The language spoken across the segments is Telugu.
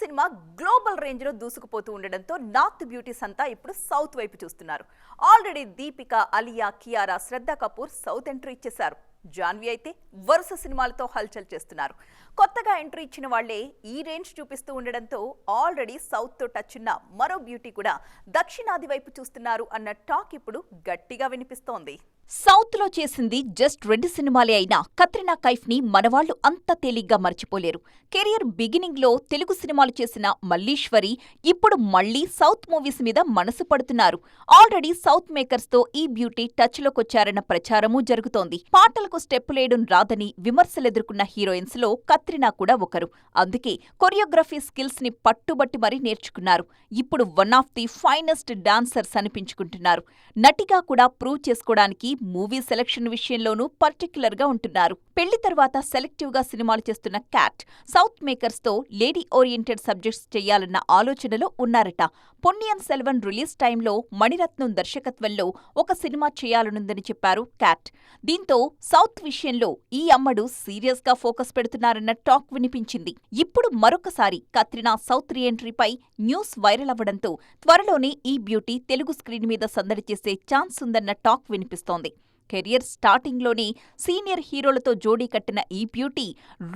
సినిమా గ్లోబల్ రేంజ్ లో దూసుకుపోతూ ఉండడంతో నార్త్ బ్యూటీస్ అంతా ఇప్పుడు సౌత్ వైపు చూస్తున్నారు. ఆల్రెడీ దీపిక, అలియా, కియారా, శ్రద్ధ కపూర్ సౌత్ ఎంట్రీ ఇచ్చేశారు. జాన్వి అయితే వరుస సినిమాలతో హల్చల్ చేస్తున్నారు. కొత్తగా ఎంట్రీ ఇచ్చిన వాళ్లే ఈ రేంజ్ చూపిస్తూ ఉండడంతో ఆల్రెడీ సౌత్ తో టచ్ ఉన్న మరో బ్యూటీ కూడా దక్షిణాది వైపు చూస్తున్నారు అన్న టాక్ ఇప్పుడు గట్టిగా వినిపిస్తోంది. సౌత్ లో చేసింది జస్ట్ 2 సినిమాలే అయినా కత్రినా కైఫ్ ని మనవాళ్లు అంత తేలిగ్గా మర్చిపోలేరు. కెరియర్ బిగినింగ్ లో తెలుగు సినిమాలు చేసిన మల్లీశ్వరి ఇప్పుడు మళ్లీ సౌత్ మూవీస్ మీద మనసు పడుతున్నారు. ఆల్రెడీ సౌత్ మేకర్స్ తో ఈ బ్యూటీ టచ్ లోకొచ్చారన్న ప్రచారమూ జరుగుతోంది. పాటలకు స్టెప్పులేయడం రాదని విమర్శలెదుర్కొన్న హీరోయిన్స్ లో కత్రినా కూడా ఒకరు. అందుకే కొరియోగ్రఫీ స్కిల్స్ ని పట్టుబట్టి మరీ నేర్చుకున్నారు. ఇప్పుడు one of the finest dancers అనిపించుకుంటున్నారు. నటిగా కూడా ప్రూవ్ చేసుకోవడానికి మూవీ సెలక్షన్ విషయంలోనూ పర్టిక్యులర్ గా ఉంటున్నారు. పెళ్లి తర్వాత సెలెక్టివ్ గా సినిమాలు చేస్తున్న క్యాట్ సౌత్ మేకర్స్ తో లేడీ ఓరియంటెడ్ సబ్జెక్ట్స్ చెయ్యాలన్న ఆలోచనలో ఉన్నారట. పొన్నియిన్ సెల్వన్ రిలీజ్ టైంలో మణిరత్నం దర్శకత్వంలో ఒక సినిమా చేయాలనుందని చెప్పారు క్యాట్. దీంతో సౌత్ విషయంలో ఈ అమ్మడు సీరియస్ గా ఫోకస్ పెడుతున్నారన్న టాక్ వినిపించింది. ఇప్పుడు మరొకసారి కత్రినా సౌత్ రీఎంట్రీపై న్యూస్ వైరల్ అవ్వడంతో త్వరలోనే ఈ బ్యూటీ తెలుగు స్క్రీన్ మీద సందడి చేసే ఛాన్స్ ఉందన్న టాక్ వినిపిస్తోంది. కెరియర్ స్టార్టింగ్లోనే సీనియర్ హీరోలతో జోడీ కట్టిన ఈ బ్యూటీ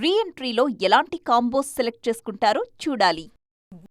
రీఎంట్రీలో ఎలాంటి కాంబోస్ సెలెక్ట్ చేసుకుంటారో చూడాలి.